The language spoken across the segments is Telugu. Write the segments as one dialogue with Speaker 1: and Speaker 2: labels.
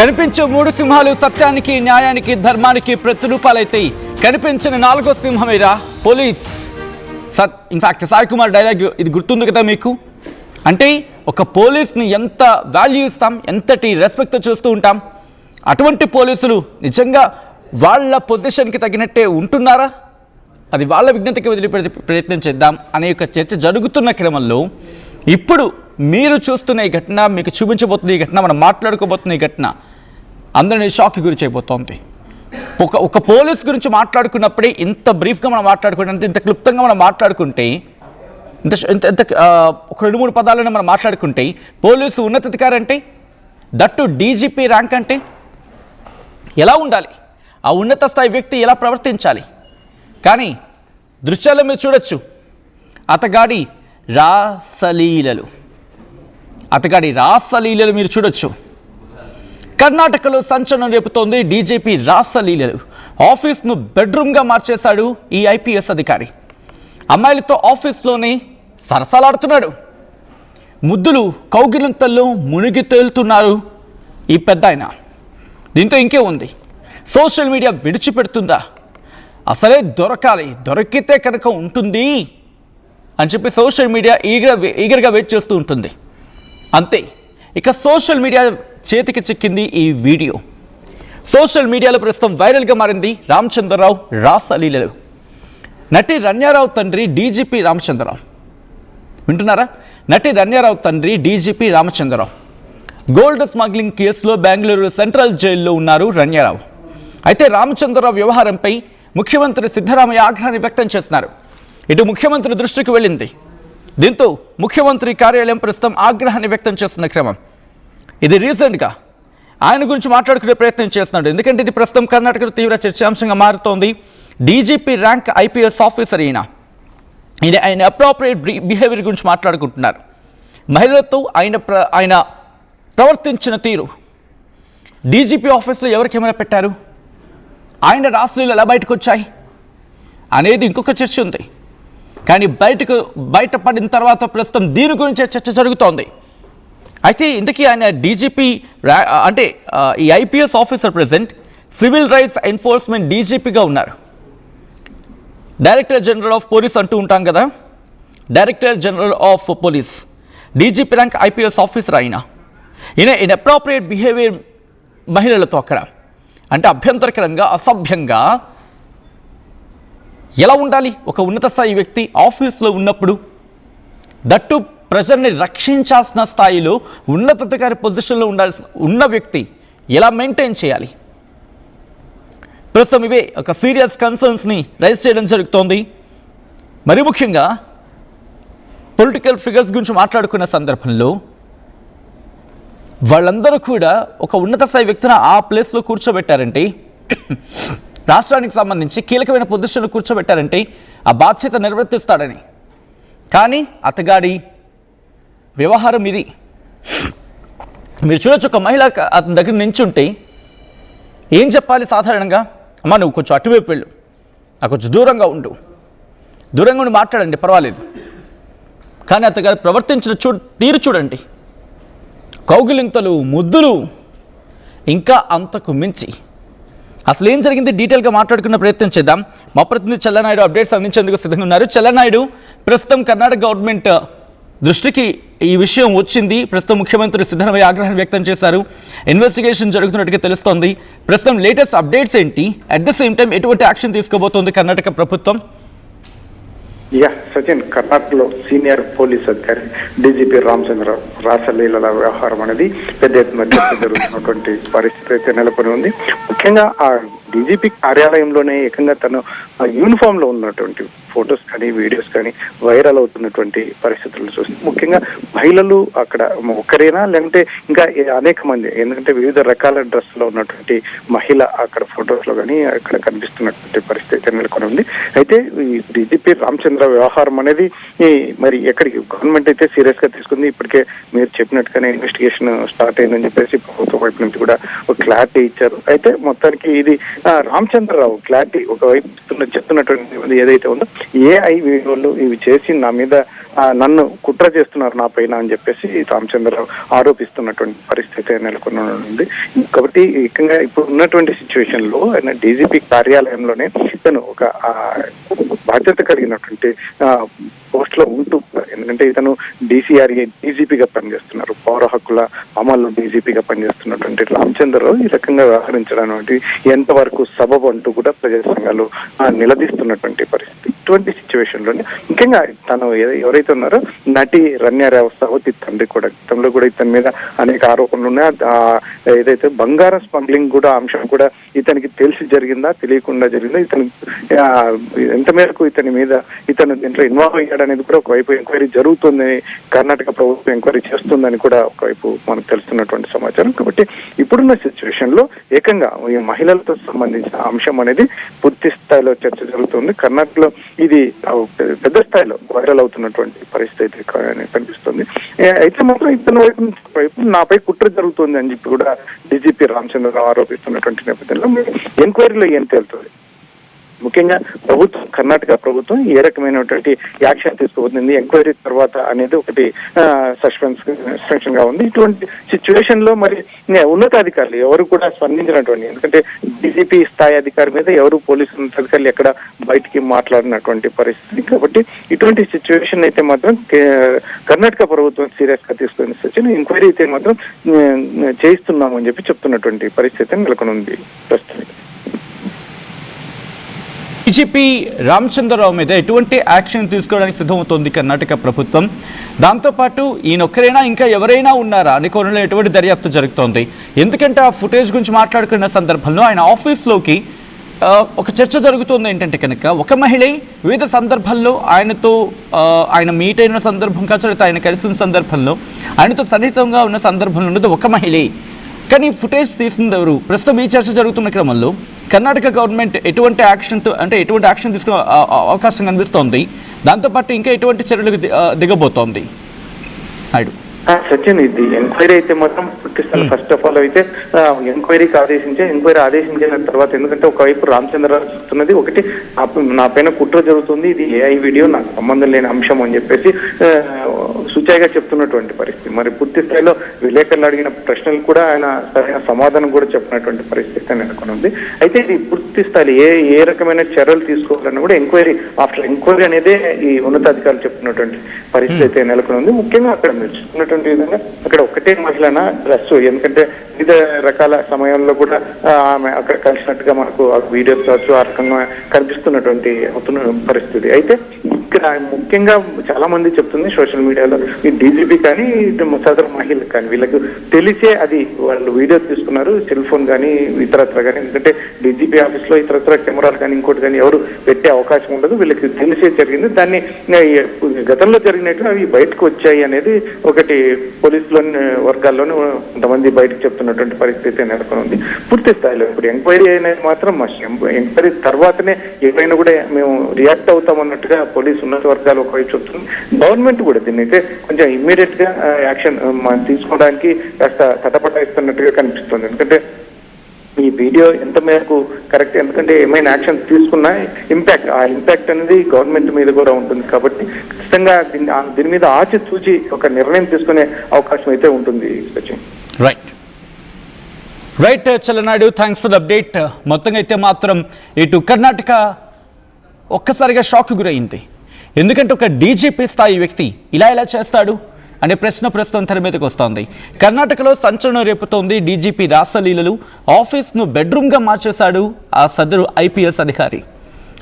Speaker 1: కనిపించే మూడు సింహాలు సత్యానికి, న్యాయానికి, ధర్మానికి ప్రతిరూపాలైతే కనిపించిన నాలుగో సింహమేరా police. In fact Sai Kumar dialogue ఇది గుర్తుంది కదా మీకు. అంటే ఒక పోలీస్ని ఎంత వాల్యూ ఇస్తాం, ఎంతటి రెస్పెక్ట్ చూస్తూ ఉంటాం. అటువంటి పోలీసులు నిజంగా వాళ్ళ పొజిషన్కి తగినట్టే ఉంటున్నారా? అది వాళ్ళ విజ్ఞతకి వదిలిపెడితే ప్రయత్నం చేద్దాం అనే ఒక చర్చ జరుగుతున్న క్రమంలో ఇప్పుడు మీరు చూస్తున్న ఈ ఘటన, మీకు చూపించబోతున్న ఈ ఘటన, మనం మాట్లాడుకోబోతున్న ఈ ఘటన అందరినీ షాక్కి గురి చేయబోతోంది. ఒక పోలీస్ గురించి మాట్లాడుకున్నప్పుడే ఇంత బ్రీఫ్గా మనం మాట్లాడుకుంటే, ఇంత క్లుప్తంగా మనం మాట్లాడుకుంటే, ఒక 2-3 పదాలను మనం మాట్లాడుకుంటే, పోలీసు ఉన్నతాధికారి అంటే, దట్టు డీజీపీ ర్యాంక్ అంటే ఎలా ఉండాలి, ఆ ఉన్నత స్థాయి వ్యక్తి ఎలా ప్రవర్తించాలి. కానీ దృశ్యాల్లో మీరు చూడొచ్చు అతగాడి రాసలీలలు మీరు చూడొచ్చు. కర్ణాటకలో సంచలనం రేపుతోంది డీజీపీ రాసలీలలు. ఆఫీస్ను బెడ్రూమ్గా మార్చేశాడు ఈ ఐపీఎస్ అధికారి. అమ్మాయిలతో ఆఫీస్లోనే సరసాలాడుతున్నాడు. ముద్దులు కౌగిలింతల్లో మునిగి తేలుతున్నారు ఈ పెద్ద ఆయన. దీంతో ఇంకే ఉంది, సోషల్ మీడియా విడిచిపెడుతుందా? అసలే దొరకాలి, దొరికితే కనుక ఉంటుంది అని చెప్పి సోషల్ మీడియా ఈగర్గా వెయిట్ చేస్తూ ఉంటుంది. అంతే, ఇక సోషల్ మీడియా చేతికి చిక్కింది ఈ వీడియో. సోషల్ మీడియాలో ప్రస్తుతం వైరల్గా మారింది రామచంద్రరావు రాసలీలలు. నటి రణ్యారావు తండ్రి డీజీపీ రామచంద్రరావు. వింటున్నారా? నటి రణ్యారావు తండ్రి డీజీపీ రామచంద్రరావు గోల్డ్ స్మగ్లింగ్ కేసులో బెంగళూరు సెంట్రల్ జైల్లో ఉన్నారు రణ్యారావు. అయితే రామచంద్రరావు వ్యవహారంపై ముఖ్యమంత్రి సిద్ధరామయ్య ఆగ్రహాన్ని వ్యక్తం చేస్తున్నారు. ఇటు ముఖ్యమంత్రి దృష్టికి వెళ్ళింది. దీంతో ముఖ్యమంత్రి కార్యాలయం ప్రస్తుతం ఆగ్రహాన్ని వ్యక్తం చేస్తున్న క్రమం ఇది. రీసెంట్గా ఆయన గురించి మాట్లాడుకునే ప్రయత్నం చేస్తున్నాడు. ఎందుకంటే ఇది ప్రస్తుతం కర్ణాటకలో తీవ్ర చర్చాంశంగా మారుతోంది. డీజీపీ ర్యాంక్ ఐపీఎస్ ఆఫీసర్ ఆయన అప్రోప్రియేట్ బిహేవియర్ గురించి మాట్లాడుకుంటున్నారు. మహిళలతో ఆయన ప్రవర్తించిన తీరు, డీజీపీ ఆఫీస్లో ఎవరు కెమెరా పెట్టారు, ఆయన రాష్ట్రాలు ఎలా బయటకు వచ్చాయి అనేది ఇంకొక చర్చ ఉంది. కానీ బయటపడిన తర్వాత ప్రస్తుతం దీని గురించే చర్చ జరుగుతోంది. అయితే ఇంతకీ ఆయన డీజీపీ అంటే ఈ IPS officer present civil rights enforcement డీజీపీగా ఉన్నారు. డైరెక్టర్ జనరల్ ఆఫ్ పోలీస్ అంటూ ఉంటాం కదా, director general of police, DGP rank IPS officer ఈయన ఇన్అప్రోప్రియేట్ బిహేవియర్ మహిళలతో అక్కడ అంటే అభ్యంతరకరంగా, అసభ్యంగా ఎలా ఉండాలి ఒక ఉన్నత స్థాయి వ్యక్తి ఆఫీస్లో ఉన్నప్పుడు, దట్టు ప్రజల్ని రక్షించాల్సిన స్థాయిలో ఉన్నతాధికారి పొజిషన్లో ఉన్న వ్యక్తి ఎలా మెయింటైన్ చేయాలి? ప్రస్తుతం ఇవే ఒక సీరియస్ కన్సర్న్స్ని రైజ్ చేయడం జరుగుతోంది. మరి ముఖ్యంగా పొలిటికల్ ఫిగర్స్ గురించి మాట్లాడుకున్న సందర్భంలో వాళ్ళందరూ కూడా ఒక ఉన్నత స్థాయి వ్యక్తిని ఆ ప్లేస్లో కూర్చోబెట్టారంటే, రాష్ట్రానికి సంబంధించి కీలకమైన పొజిషన్లో కూర్చోబెట్టారంటే ఆ బాధ్యత నిర్వర్తిస్తాడని. కానీ అతగాడి వ్యవహారం ఇది. మీరు చూడొచ్చు, ఒక మహిళ అతని దగ్గర నించుంటే ఏం చెప్పాలి సాధారణంగా? అమ్మ నువ్వు కొంచెం అటువైపు వెళ్ళు, నాకు కొంచెం దూరంగా ఉండి మాట్లాడండి పర్వాలేదు. కానీ అతగాడు ప్రవర్తించిన తీరు చూడండి, కౌగిలింతలు, ముద్దులు, ఇంకా అంతకు మించి. అసలు ఏం జరిగింది డీటెయిల్గా మాట్లాడుకున్న ప్రయత్నం చేద్దాం. మా ప్రతినిధి చెల్లనాయుడు అప్డేట్స్ అందించేందుకు సిద్ధంగా ఉన్నారు. చెల్లనాయుడు, ప్రస్తుతం కర్ణాటక గవర్నమెంట్ దృష్టికి ఈ విషయం వచ్చింది. ప్రస్తుతం ముఖ్యమంత్రి సిద్ధరామయ్య ఆగ్రహాన్ని వ్యక్తం చేశారు. ఇన్వెస్టిగేషన్ జరుగుతున్నట్టుగా తెలుస్తోంది. ప్రస్తుతం లేటెస్ట్ అప్డేట్స్ ఏంటి? అట్ ద సేమ్ టైం ఎటువంటి యాక్షన్ తీసుకోబోతోంది కర్ణాటక ప్రభుత్వం?
Speaker 2: సచిన్, కర్ణాటకలో సీనియర్ పోలీస్ అధికారి డీజీపీ రామచంద్రరావు రాసలీలల వ్యవహారం అనేది పెద్ద ఎత్తున జరుగుతున్నటువంటి పరిస్థితి అయితే నెలకొని ఉంది. ముఖ్యంగా ఆ డీజీపీ కార్యాలయంలోనే ఏకంగా తను యూనిఫామ్ లో ఉన్నటువంటి ఫొటోస్ కానీ వీడియోస్ కానీ వైరల్ అవుతున్నటువంటి పరిస్థితులు చూసి, ముఖ్యంగా మహిళలు అక్కడ ఒక్కరేనా లేదంటే ఇంకా అనేక మంది, ఎందుకంటే వివిధ రకాల డ్రెస్ లో ఉన్నటువంటి మహిళ అక్కడ ఫొటోస్ లో కానీ అక్కడ కనిపిస్తున్నటువంటి పరిస్థితి నెలకొని ఉంది. అయితే ఈ డీజీపీ రామచంద్ర వ్యవహారం అనేది మరి ఎక్కడికి గవర్నమెంట్ అయితే సీరియస్ గా తీసుకుంది. ఇప్పటికే మీరు చెప్పినట్టుగానే ఇన్వెస్టిగేషన్ స్టార్ట్ అయిందని చెప్పేసి ప్రభుత్వం వైపు నుంచి కూడా ఒక క్లారిటీ ఇచ్చారు. అయితే మొత్తానికి ఇది రామచంద్రరావు క్లారిటీ ఒకవైపు చెప్తున్నటువంటి ఏదైతే ఉందో ఏఐ వీడియోలు ఇవి చేసి నా మీద నన్ను కుట్ర చేస్తున్నారు నా పైన అని చెప్పేసి రామచంద్రరావు ఆరోపిస్తున్నటువంటి పరిస్థితి నెలకొని ఉంది. కాబట్టి ఏకంగా ఇప్పుడు ఉన్నటువంటి సిచ్యువేషన్ లో ఆయన డీజీపీ కార్యాలయంలోనే ఇతను ఒక బాధ్యత కలిగినటువంటి పోస్ట్ లో ఉంటూ, ఎందుకంటే ఇతను DCRA డీజీపీగా పనిచేస్తున్నారు, పౌర హక్కుల అమలు డీజీపీగా పనిచేస్తున్నటువంటి రామచంద్రరావు ఈ రకంగా వ్యవహరించడం అనేది ఎంతవరకు సబబు అంటూ కూడా ప్రజా సంఘాలు నిలదీస్తున్నటువంటి పరిస్థితి. ఇటువంటి సిచ్యువేషన్ లోనే ముఖ్యంగా తను ఎవరైతే ఉన్నారో నటి రన్యారావు సవతి తండ్రి కూడా గతంలో కూడా ఇతని మీద అనేక ఆరోపణలు ఉన్నాయి. ఏదైతే బంగారం స్మగ్లింగ్ కూడా అంశం కూడా ఇతనికి తెలిసి జరిగిందా తెలియకుండా జరిగిందా, ఇతను ఎంత మేరకు ఇతను దీంట్లో ఇన్వాల్వ్ అయ్యాడు అనేది కూడా ఒకవైపు ఎంక్వైరీ జరుగుతుంది, కర్ణాటక ప్రభుత్వం ఎంక్వైరీ చేస్తుందని కూడా ఒకవైపు మనకు తెలుస్తున్నటువంటి సమాచారం. కాబట్టి ఇప్పుడున్న సిచ్యువేషన్ లో ఏకంగా ఈ మహిళలతో సంబంధించిన అంశం అనేది పూర్తి స్థాయిలో చర్చ జరుగుతుంది. కర్ణాటకలో ఇది పెద్ద స్థాయిలో వైరల్ అవుతున్నటువంటి పరిస్థితి కనిపిస్తుంది. అయితే మాత్రం ఇతని వైపు నాపై కుట్ర జరుగుతుంది అని చెప్పి కూడా డీజీపీ రామచంద్రరావు ఆరోపిస్తున్నటువంటి నేపథ్యంలో ఎంక్వైరీలో ఏం తేలుతుంది, ముఖ్యంగా ప్రభుత్వం కర్ణాటక ప్రభుత్వం ఏ రకమైనటువంటి యాక్షన్ తీసుకోబోతుంది ఎంక్వైరీ తర్వాత అనేది ఒకటి సస్పెన్షన్ గా ఉంది. ఇటువంటి సిచ్యువేషన్ లో మరి ఉన్నతాధికారులు ఎవరు కూడా స్పందించినటువంటి, ఎందుకంటే డీజీపీ స్థాయి అధికారి మీద ఎవరు పోలీసు ఉన్నతాధికారులు ఎక్కడ బయటికి మాట్లాడినటువంటి పరిస్థితి. కాబట్టి ఇటువంటి సిచ్యువేషన్ అయితే మాత్రం కర్ణాటక ప్రభుత్వం సీరియస్ గా తీసుకునే సిచ్యువేషన్, ఎంక్వైరీ అయితే మాత్రం చేయిస్తున్నామని చెప్పి చెప్తున్నటువంటి పరిస్థితి నెలకొని ఉంది ప్రస్తుతం.
Speaker 1: డీజీపీ రామచంద్రరావు మీద ఎటువంటి యాక్షన్ తీసుకోవడానికి సిద్ధమవుతోంది కర్ణాటక ప్రభుత్వం? దాంతోపాటు ఈయనొక్కరైనా ఇంకా ఎవరైనా ఉన్నారా అని కోణంలో ఎటువంటి దర్యాప్తు జరుగుతోంది? ఎందుకంటే ఆ ఫుటేజ్ గురించి మాట్లాడుకున్న సందర్భంలో ఆయన ఆఫీస్లోకి ఒక చర్చ జరుగుతుంది. ఏంటంటే కనుక ఒక మహిళ వివిధ సందర్భాల్లో ఆయన మీట్ అయిన సందర్భం కావచ్చు, ఆయన కలిసిన సందర్భంలో ఆయనతో సన్నిహితంగా ఉన్న సందర్భంలో ఉన్నది ఒక మహిళే. కానీ ఫుటేజ్ తీసింది ఎవరు? ప్రస్తుతం ఈ చర్చ జరుగుతున్న క్రమంలో కర్ణాటక గవర్నమెంట్ ఎటువంటి యాక్షన్ తీసుకునే అవకాశం కనిపిస్తోంది? దాంతోపాటు ఇంకా ఎటువంటి చర్యలకు దిగబోతోంది నాయుడు?
Speaker 2: సచిన్, ఇది ఎంక్వైరీ అయితే మాత్రం పూర్తిస్థాయి ఫస్ట్ ఆఫ్ ఆల్ అయితే ఎంక్వైరీ ఆదేశించిన తర్వాత, ఎందుకంటే ఒకవైపు రామచంద్రరావు చెప్తున్నది ఒకటి, నా పైన కుట్ర జరుగుతుంది, ఇది AI వీడియో, నాకు సంబంధం లేని అంశం అని చెప్పేసి సుచాయిగా చెప్తున్నటువంటి పరిస్థితి. మరి పూర్తి స్థాయిలో విలేకరులు అడిగిన ప్రశ్నలు కూడా ఆయన సరైన సమాధానం కూడా చెప్పినటువంటి పరిస్థితి నెలకొని ఉంది. అయితే ఇది పూర్తి స్థాయిలో ఏ రకమైన చర్యలు తీసుకోవాలన్నా కూడా ఆఫ్టర్ ఎంక్వైరీ అనేదే ఈ ఉన్నతాధికారులు చెప్తున్నటువంటి పరిస్థితి అయితే నెలకొని ఉంది. ముఖ్యంగా అక్కడ మీరు చెప్తున్నటువంటి విధంగా అక్కడ ఒకటే మహిళన డ్రెస్, ఎందుకంటే వివిధ రకాల సమయంలో కూడా ఆమె అక్కడ కలిసినట్టుగా మనకు వీడియోస్ కావచ్చు ఆ రకంగా కనిపిస్తున్నటువంటి పరిస్థితి. అయితే ఇక్కడ ముఖ్యంగా చాలా మంది చెప్తుంది సోషల్ మీడియాలో, ఈ డీజీపీ కానీ సదరు మహిళలు కానీ వీళ్ళకు తెలిసే అది వాళ్ళు వీడియో తీసుకున్నారు, సెల్ ఫోన్ కానీ ఇతరత్ర కానీ, ఎందుకంటే డీజీపీ ఆఫీస్ లో ఇతరత్ర కెమెరాలు కానీ ఇంకోటి కానీ ఎవరు పెట్టే అవకాశం ఉండదు, వీళ్ళకి తెలిసే జరిగింది. దాన్ని గతంలో జరిగినట్టు అవి బయటకు వచ్చాయి అనేది ఒకటి పోలీసులోని వర్గాల్లోనే కొంతమంది బయటకు చెప్తున్నటువంటి పరిస్థితి నెలకొని ఉంది. పూర్తి స్థాయిలో ఇప్పుడు ఎంక్వైరీ అనేది మాత్రం ఎంక్వైరీ తర్వాతనే ఏమైనా కూడా మేము రియాక్ట్ అవుతామన్నట్టుగా పోలీసు ఉన్నత వర్గాలు ఒకవైపు చెప్తుంది. గవర్నమెంట్ కూడా దీన్ని అయితే కొంచెం ఇమ్మీడియట్ గా యాక్షన్ తీసుకోవడానికి కాస్త తటపటాయిస్తున్నట్టుగా కనిపిస్తుంది. ఎందుకంటే ఈ వీడియో ఎంత మేరకు కరెక్ట్, ఎందుకంటే ఏమైనా యాక్షన్ తీసుకున్నా ఇంపాక్ట్ అనేది గవర్నమెంట్ మీద కూడా ఉంటుంది. కాబట్టి ఖచ్చితంగా దీని మీద ఆచితూచి ఒక నిర్ణయం తీసుకునే అవకాశం అయితే ఉంటుంది.
Speaker 1: Right Chalanaidu, thanks for the update. మొత్తంగా అయితే మాత్రం ఇటు కర్ణాటక ఒక్కసారిగా షాక్ గురైంది. ఎందుకంటే ఒక డీజీపీ స్థాయి వ్యక్తి ఇలా ఎలా చేస్తాడు అనే ప్రశ్న ప్రస్తుతం తెర మీదకి వస్తోంది. కర్ణాటకలో సంచలనం రేపుతోంది డీజీపీ రాసలీలలు. ఆఫీస్ను బెడ్రూమ్గా మార్చేశాడు ఆ సదరు IPS అధికారి.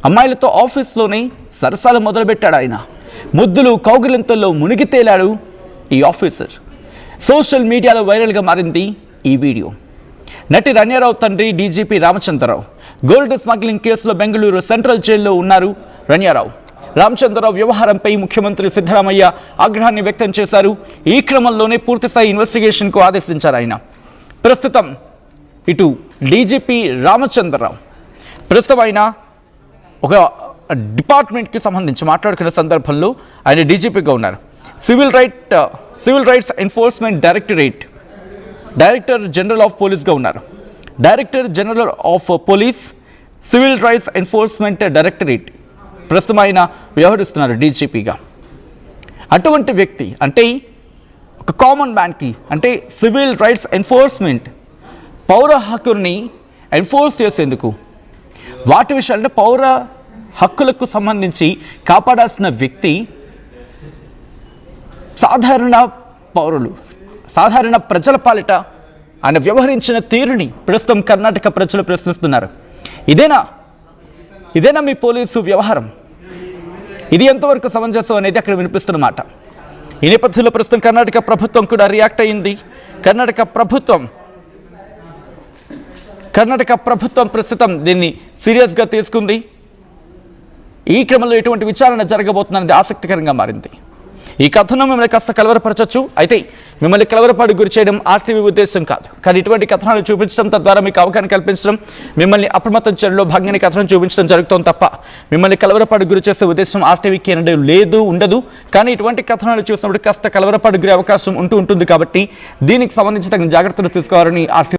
Speaker 1: అమ్మాయిలతో ఆఫీస్లోనే సరసాలు మొదలుపెట్టాడు ఆయన. ముద్దులు కౌగిలింతల్లో మునిగి తేలాడు ఈ ఆఫీసర్. సోషల్ మీడియాలో వైరల్గా మారింది ఈ వీడియో. నటి రన్యారావు తండ్రి డీజీపీ రామచంద్రరావు గోల్డ్ స్మగ్లింగ్ కేసులో బెంగళూరు సెంట్రల్ జైల్లో ఉన్నారు రన్యారావు. రామచంద్రరావు వ్యవహారంపై ముఖ్యమంత్రి సిద్ధరామయ్య ఆగ్రహాన్ని వ్యక్తం చేశారు. ఈ క్రమంలోనే పూర్తిస్థాయి ఇన్వెస్టిగేషన్కు ఆదేశించారు ఆయన. ప్రస్తుతం ఇటు డీజీపీ రామచంద్రరావు ప్రస్తుతం ఆయన ఒక డిపార్ట్మెంట్కి సంబంధించి మాట్లాడుకునే సందర్భంలో ఆయన డీజీపీగా ఉన్నారు. Civil rights enforcement director general of పోలీస్గా ఉన్నారు. Director general of police, civil rights enforcement directorate ప్రస్తుతం ఆయన వ్యవహరిస్తున్నారు డీజీపీగా. అటువంటి వ్యక్తి అంటే ఒక కామన్ మ్యాన్కి అంటే సివిల్ రైట్స్ ఎన్ఫోర్స్మెంట్ పౌర హక్కుల్ని ఎన్ఫోర్స్ చేసేందుకు వాటి విషయాలంటే పౌర హక్కులకు సంబంధించి కాపాడాల్సిన వ్యక్తి సాధారణ పౌరులు సాధారణ ప్రజల పాలిట ఆయన వ్యవహరించిన తీరుని ప్రస్తుతం కర్ణాటక ప్రజలు ప్రశ్నిస్తున్నారు. ఇదేనా మీ పోలీసు వ్యవహారం? ఇది ఎంతవరకు సమంజసం అనేది అక్కడ వినిపిస్తున్నమాట. ఈ నేపథ్యంలో ప్రస్తుతం కర్ణాటక ప్రభుత్వం కూడా రియాక్ట్ అయ్యింది. కర్ణాటక ప్రభుత్వం ప్రస్తుతం దీన్ని సీరియస్గా తీసుకుంది. ఈ క్రమంలో ఎటువంటి విచారణ జరగబోతుందనేది ఆసక్తికరంగా మారింది. ఈ కథనం మిమ్మల్ని కాస్త కలవరపరచచ్చు, అయితే మిమ్మల్ని కలవరపాటు గురి చేయడం ఆర్టీవీ ఉద్దేశం కాదు. కానీ ఇటువంటి కథనాలు చూపించడం, తద్వారా మీకు అవగాహన కల్పించడం, మిమ్మల్ని అప్రమత్తం చేయడంలో భాగంగా కథనం చూపించడం జరుగుతుంది తప్ప మిమ్మల్ని కలవరపాటు గురి చేసే ఉద్దేశం ఆర్టీవీకి లేదు, ఉండదు. కానీ ఇటువంటి కథనాలు చూసినప్పుడు కాస్త కలవరపాటు గురి అవకాశం ఉంటుంది. కాబట్టి దీనికి సంబంధించి తగిన జాగ్రత్తలు తీసుకోవాలని ఆర్టీవీ